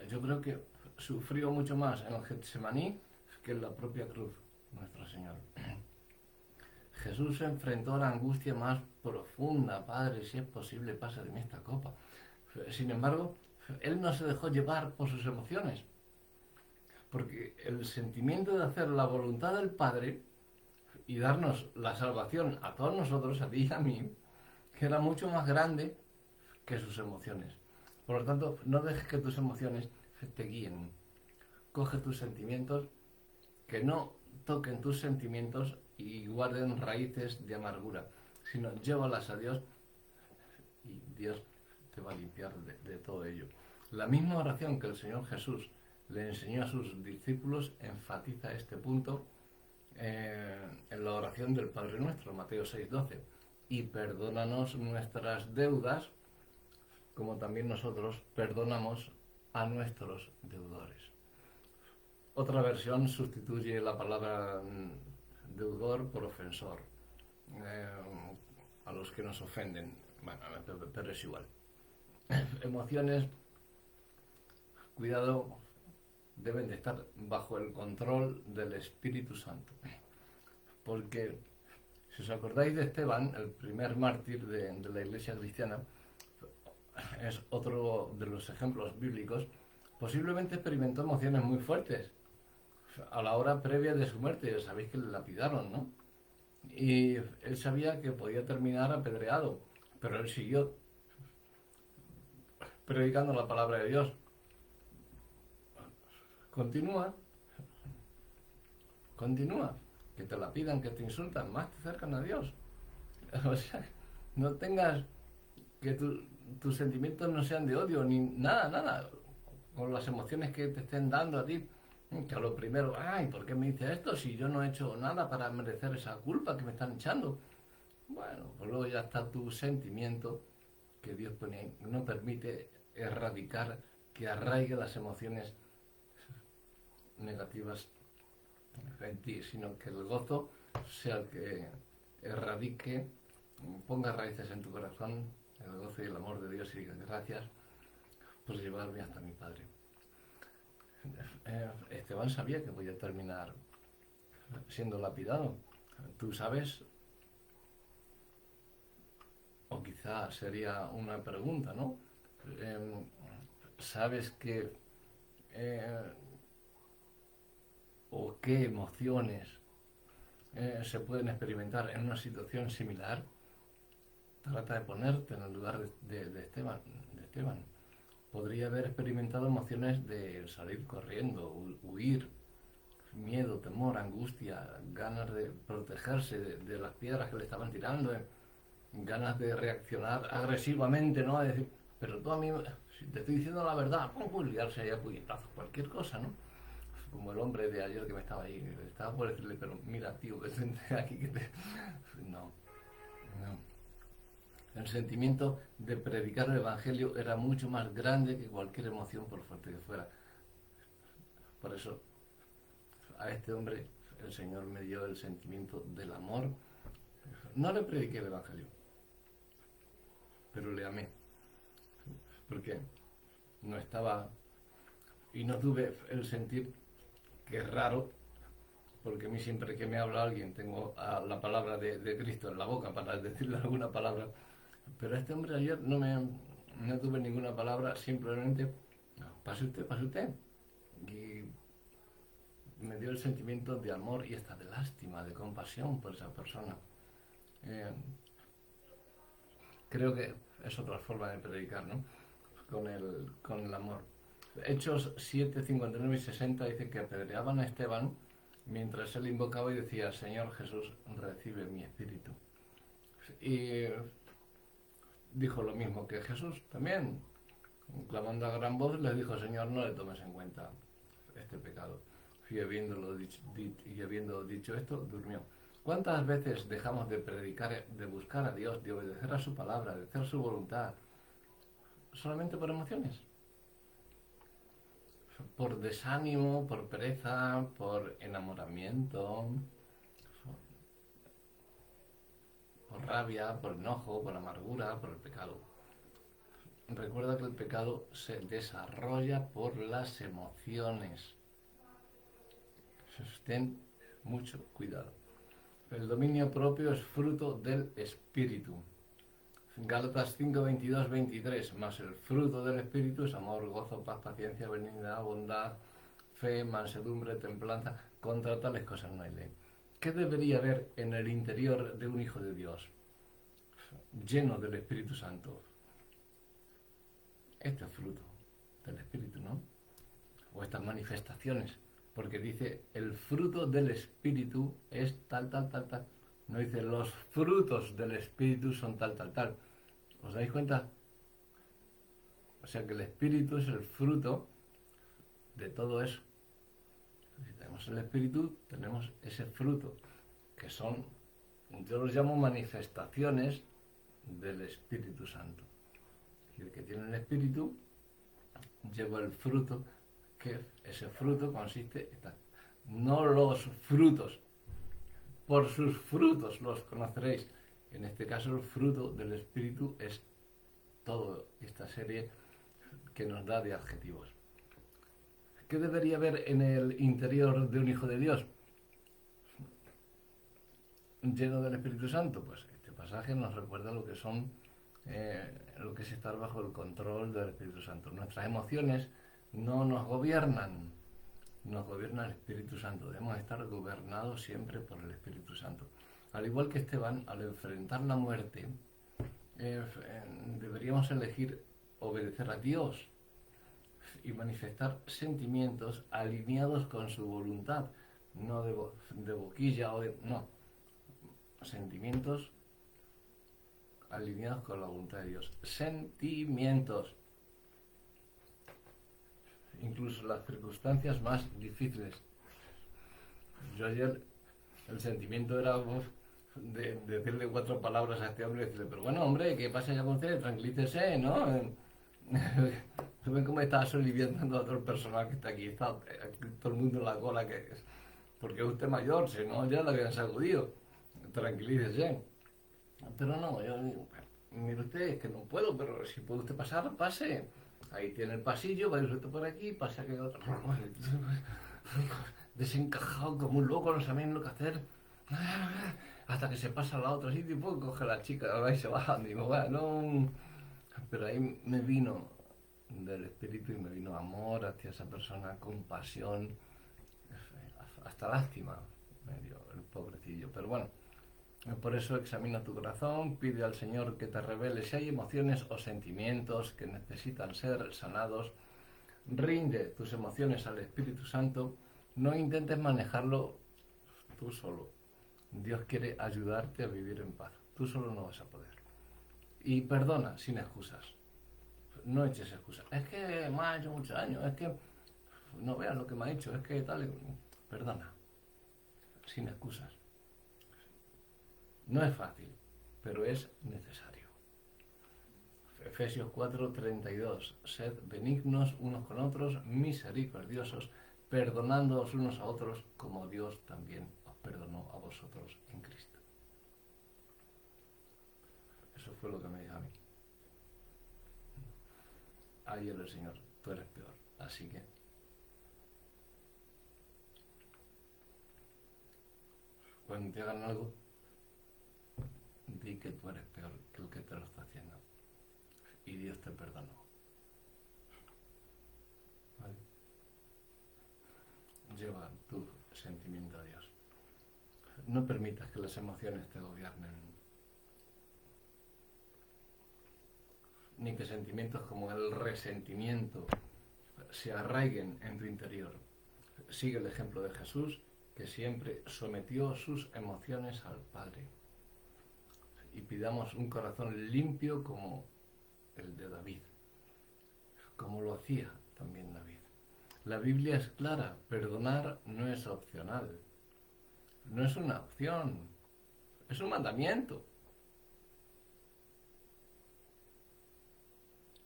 Yo creo que sufrió mucho más en el Getsemaní que en la propia cruz, nuestro Señor. Jesús se enfrentó a la angustia más profunda. Padre, si es posible, pasa de mí esta copa. Sin embargo, él no se dejó llevar por sus emociones, porque el sentimiento de hacer la voluntad del Padre y darnos la salvación a todos nosotros, a ti y a mí, que era mucho más grande que sus emociones. Por lo tanto, no dejes que tus emociones te guíen. Coge tus sentimientos, que no toquen tus sentimientos y guarden raíces de amargura, sino llévalas a Dios y Dios te va a limpiar de todo ello. La misma oración que el Señor Jesús le enseñó a sus discípulos enfatiza este punto en la oración del Padre Nuestro, Mateo 6:12. Y perdónanos nuestras deudas, como también nosotros perdonamos a nuestros deudores. Otra versión sustituye la palabra deudor por ofensor, a los que nos ofenden. Bueno, pero es igual. Emociones, cuidado, deben de estar bajo el control del Espíritu Santo. Porque, si os acordáis de Esteban, el primer mártir de la Iglesia cristiana, es otro de los ejemplos bíblicos, posiblemente experimentó emociones muy fuertes a la hora previa de su muerte. Sabéis que le lapidaron, ¿no? Y él sabía que podía terminar apedreado, pero él siguió predicando la palabra de Dios. Continúa, que te la pidan, que te insultan, más te acercan a Dios. O sea, no tengas que tus sentimientos no sean de odio, ni nada, con las emociones que te estén dando a ti. Que a lo primero, ay, ¿por qué me dice esto si yo no he hecho nada para merecer esa culpa que me están echando? Bueno, pues luego ya está tu sentimiento que Dios no permite erradicar, que arraigue las emociones negativas en ti, sino que el gozo sea el que erradique, ponga raíces en tu corazón, el gozo y el amor de Dios, y diga gracias por llevarme hasta mi Padre. Esteban sabía que podía terminar siendo lapidado. Tú sabes quizá sería una pregunta, ¿no? ¿Sabes que o qué emociones se pueden experimentar en una situación similar? Trata de ponerte en el lugar de Esteban. Podría haber experimentado emociones de salir corriendo, huir, miedo, temor, angustia, ganas de protegerse de las piedras que le estaban tirando, ganas de reaccionar agresivamente, ¿no? A decir, pero tú a mí, si te estoy diciendo la verdad, pues liarse ahí a puñetazos, cualquier cosa, ¿no? Como el hombre de ayer que me estaba ahí, estaba por decirle, pero mira, tío, que aquí que te... No, no. El sentimiento de predicar el Evangelio era mucho más grande que cualquier emoción, por fuerte que fuera. Por eso, a este hombre, el Señor me dio el sentimiento del amor. No le prediqué el Evangelio, pero le amé. Porque no estaba y no tuve el sentir, que es raro, porque a mí siempre que me habla alguien tengo la palabra de Cristo en la boca para decirle alguna palabra. Pero este hombre ayer no tuve ninguna palabra, simplemente, no, pase usted. Y me dio el sentimiento de amor y hasta de lástima, de compasión por esa persona. Creo que es otra forma de predicar, ¿no? Con el amor. Hechos 7, 59 y 60 dice que apedreaban a Esteban mientras él invocaba y decía, Señor Jesús, recibe mi espíritu. Y dijo lo mismo que Jesús también, clamando a gran voz, les dijo, Señor, no le tomes en cuenta este pecado. Y habiendo dicho esto, durmió. ¿Cuántas veces dejamos de predicar, de buscar a Dios, de obedecer a su palabra, de hacer su voluntad, solamente por emociones? Por desánimo, por pereza, por enamoramiento, por rabia, por enojo, por amargura, por el pecado. Recuerda que el pecado se desarrolla por las emociones. Ten mucho cuidado. El dominio propio es fruto del Espíritu. Gálatas 5, 22, 23. Más el fruto del Espíritu es amor, gozo, paz, paciencia, benignidad, bondad, fe, mansedumbre, templanza. Contra tales cosas no hay ley. ¿Qué debería haber en el interior de un hijo de Dios? Lleno del Espíritu Santo. Este es fruto del Espíritu, ¿no? O estas manifestaciones. Porque dice, el fruto del Espíritu es tal. No dice, los frutos del Espíritu son tal. ¿Os dais cuenta? O sea que el Espíritu es el fruto de todo eso. Si tenemos el Espíritu, tenemos ese fruto, que son, yo los llamo manifestaciones del Espíritu Santo. Y el que tiene el Espíritu lleva el fruto, que ese fruto consiste en no los frutos, por sus frutos los conoceréis. En este caso el fruto del Espíritu es toda esta serie que nos da de adjetivos. ¿Qué debería haber en el interior de un hijo de Dios? Lleno del Espíritu Santo. Pues este pasaje nos recuerda lo que son, lo que es estar bajo el control del Espíritu Santo. Nuestras emociones no nos gobiernan, nos gobierna el Espíritu Santo. Debemos estar gobernados siempre por el Espíritu Santo. Al igual que Esteban, al enfrentar la muerte, deberíamos elegir obedecer a Dios y manifestar sentimientos alineados con su voluntad, no de boquilla o de... No, sentimientos alineados con la voluntad de Dios. Sentimientos. Incluso las circunstancias más difíciles. Yo ayer, el sentimiento era de decirle 4 palabras a este hombre y decirle, pero bueno, hombre, ¿qué pasa ya con usted? Tranquilícese, ¿no? ¿Tú ven cómo está soliviantando a otro personal que está aquí? Está aquí todo el mundo en la cola, porque es usted mayor, si no, ya le habían sacudido. Tranquilícese. Pero no, yo digo, mire usted, es que no puedo, pero si puede usted pasar, pase. Ahí tiene el pasillo, va usted por aquí, pase aquel otro. Desencajado como un loco, no sabía lo que hacer. hasta que se pasa a la otra sitio y pues coge a la chica y se baja. Digo, bueno, no. Pero ahí me vino del espíritu y me vino amor hacia esa persona, compasión, hasta lástima me dio el pobrecillo. Pero bueno, por eso examina tu corazón, pide al Señor que te revele si hay emociones o sentimientos que necesitan ser sanados. Rinde tus emociones al Espíritu Santo, no intentes manejarlo tú solo. Dios quiere ayudarte a vivir en paz. Tú solo no vas a poder. Y perdona sin excusas. No eches excusas. Es que me ha hecho muchos años, es que no veas lo que me ha hecho, es que tal. Perdona, sin excusas. No es fácil, pero es necesario. Efesios 4:32. Sed benignos unos con otros, misericordiosos, perdonándoos unos a otros, como Dios también os perdonó a vosotros en Cristo. Eso fue lo que me dijo a mí. Ayer el Señor, tú eres peor. Así que cuando te hagan algo, di que tú eres peor que el que te lo está haciendo. Y Dios te perdonó. ¿Vale? Lleva tu sentimiento a Dios. No permitas que las emociones te gobiernen. Ni que sentimientos como el resentimiento se arraiguen en tu interior. Sigue el ejemplo de Jesús, que siempre sometió sus emociones al Padre. Y pidamos un corazón limpio como el de David, como lo hacía también David. La Biblia es clara, perdonar no es opcional, no es una opción, es un mandamiento.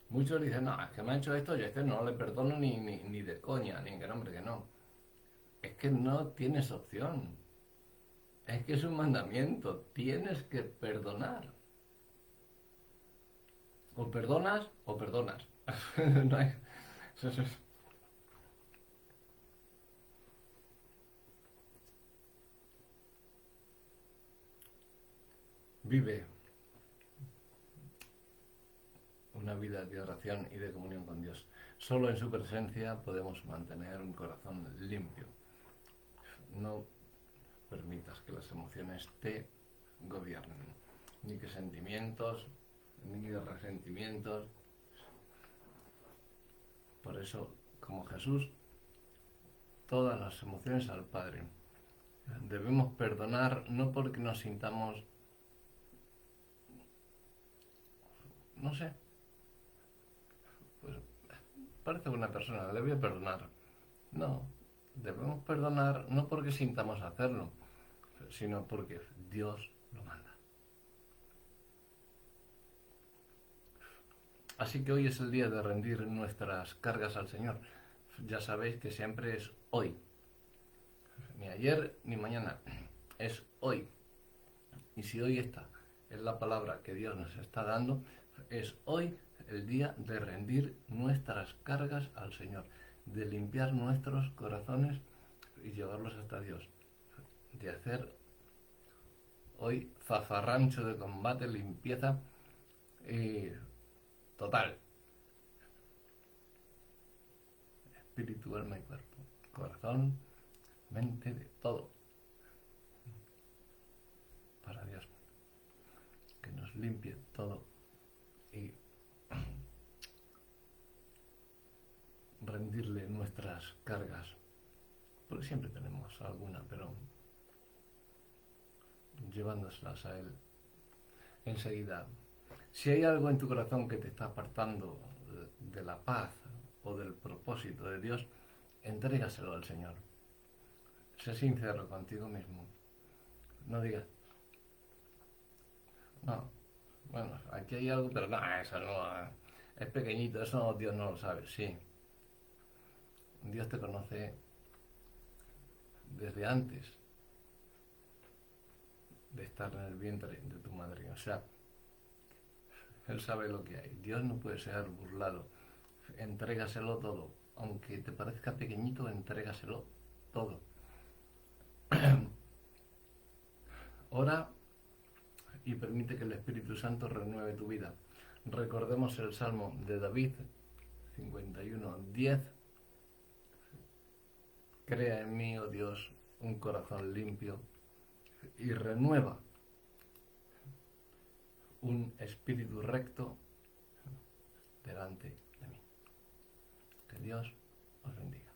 Muchos dicen, no, es que me ha hecho esto, yo a este no le perdono ni de coña, ni que nombre que no. Es que no tienes opción. Es que es un mandamiento, tienes que perdonar. O perdonas o perdonas. No hay... Vive una vida de oración y de comunión con Dios. Solo en su presencia podemos mantener un corazón limpio. No permitas que las emociones te gobiernen, ni que sentimientos, ni resentimientos. Por eso, como Jesús, todas las emociones al Padre. Debemos perdonar no porque nos sintamos, no sé, pues parece buena persona, le voy a perdonar. No, debemos perdonar no porque sintamos hacerlo, sino porque Dios lo manda. Así que hoy es el día de rendir nuestras cargas al Señor. Ya sabéis que siempre es hoy. Ni ayer ni mañana. Es hoy. Y si hoy esta es la palabra que Dios nos está dando, es hoy el día de rendir nuestras cargas al Señor, de limpiar nuestros corazones y llevarlos hasta Dios, de hacer hoy zafarrancho de combate, limpieza y total, espíritu, alma y cuerpo, corazón, mente, de todo, para Dios, que nos limpie todo y rendirle nuestras cargas, porque siempre tenemos alguna, pero llevándoselas a Él enseguida. Si hay algo en tu corazón que te está apartando de la paz o del propósito de Dios, entrégaselo al Señor. Sé sincero contigo mismo. No digas, no, bueno, aquí hay algo, pero no, eso no, es pequeñito, eso Dios no lo sabe. Sí, Dios te conoce desde antes de estar en el vientre de tu madre. O sea, Él sabe lo que hay. Dios no puede ser burlado. Entrégaselo todo. Aunque te parezca pequeñito, entrégaselo todo. Ora y permite que el Espíritu Santo renueve tu vida. Recordemos el Salmo de David, 51:10. Crea en mí, oh Dios, un corazón limpio y renueva un espíritu recto delante de mí. Que Dios os bendiga.